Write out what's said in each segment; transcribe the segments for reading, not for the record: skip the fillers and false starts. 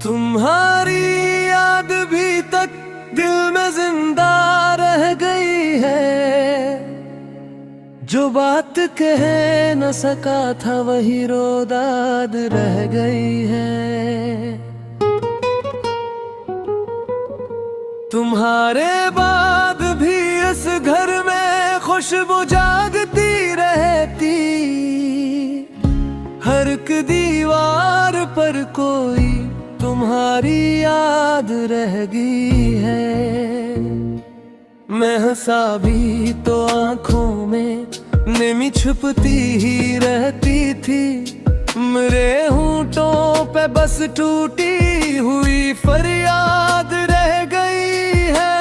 तुम्हारी याद भी तक दिल में जिंदा रह गई है। जो बात कह न सका था वही रोदाद रह गई है। तुम्हारे बाद भी इस घर में खुशबू जागती रहती। हर एक दीवार पर कोई तुम्हारी याद रह गई है। मैं हंसा भी तो आंखों में नेमी छुपती ही रहती थी। मेरे होंठों पे बस टूटी हुई फरियाद रह गई है।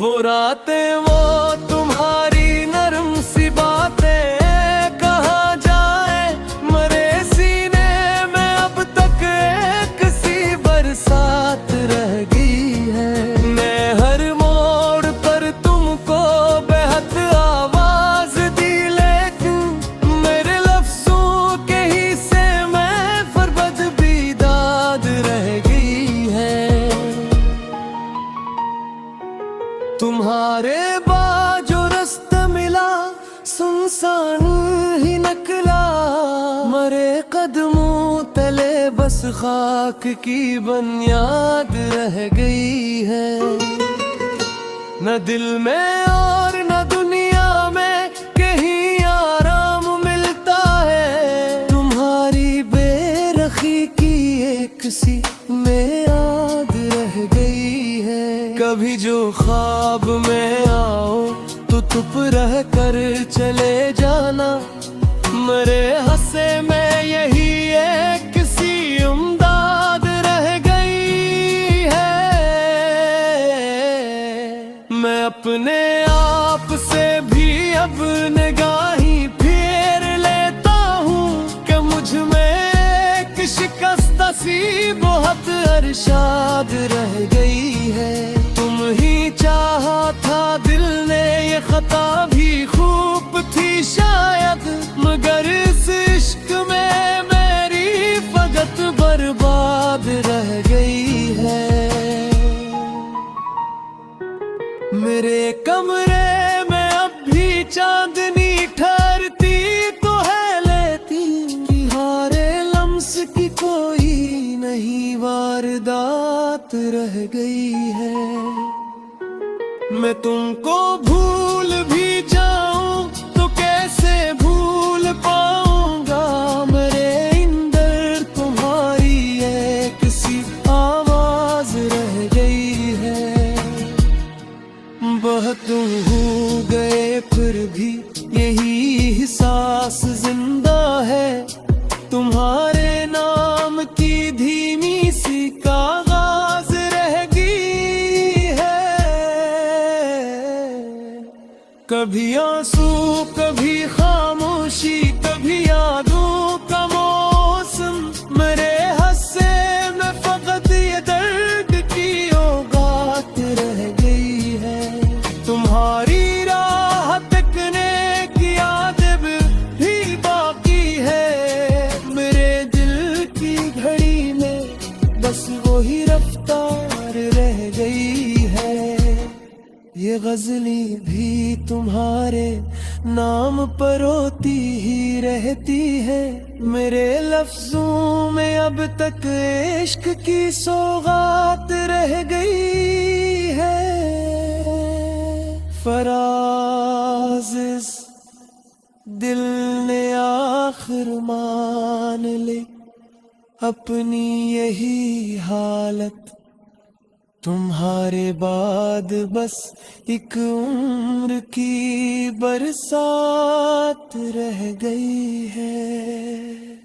वो रातें वो तुम्हारी नरम सी बातें कहाँ जाए मरे सीने में अब तक एक सी बरसात रह गई है। मैं हर मोड़ पर तुमको बेहद आवाज दी लेकिन मेरे लफ्जों के ही से मैं फरबद बीदाद रह गई है। तुम्हारे बाद जो रास्ता मिला सुनसान ही निकला। मरे कदमों तले बस खाक की बुनियाद रह गई है। न दिल में और न दुनिया में कहीं आराम मिलता है। तुम्हारी बेरखी की एक सी में याद रह गई है। कभी जो ख्वाब में आओ तो चुप रह कर चले जाना। मेरे हंसे में यही एक सी उम्दाद रह गई है। मैं अपने आप से भी अब निगाही फेर लेता हूँ कि मुझ में एक शिकस्त सी बहुत अरशाद रह गई है। तुम ही चाहा था दिल ने ये खता भी खूब थी शायद। मगर इस इश्क में मेरी फकत बर्बाद रह गई है। मेरे कमरे में अब भी चांदनी ठहरती तो है लेती। हारे लम्स की कोई नहीं वारदात रह गई है। मैं तुमको भूल भी जाऊं तो कैसे भूल पाऊंगा। मेरे अंदर तुम्हारी एक सी आवाज रह गई है। बहुत हो गए फिर भी यही एहसास जिंदा है। तुम्हारे नाम की धीमी सी कागाज रह गई है। कभी आंसू कभी खामोशी कभी यादों का मौसम। मेरे हंसे में फकत ये दर्द की औगात रह गई है। तुम्हारी राह तकने की आदत भी बाकी है। मेरे दिल की घड़ी में बस वही रफ्तार रह गई है। ये गजली भी तुम्हारे नाम पर रोती ही रहती है। मेरे लफ्जों में अब तक इश्क की सौगात रह गई है। फराज इस दिल ने आखिर मान ले अपनी यही हालत। तुम्हारे बाद बस एक उम्र की बरसात रह गई है।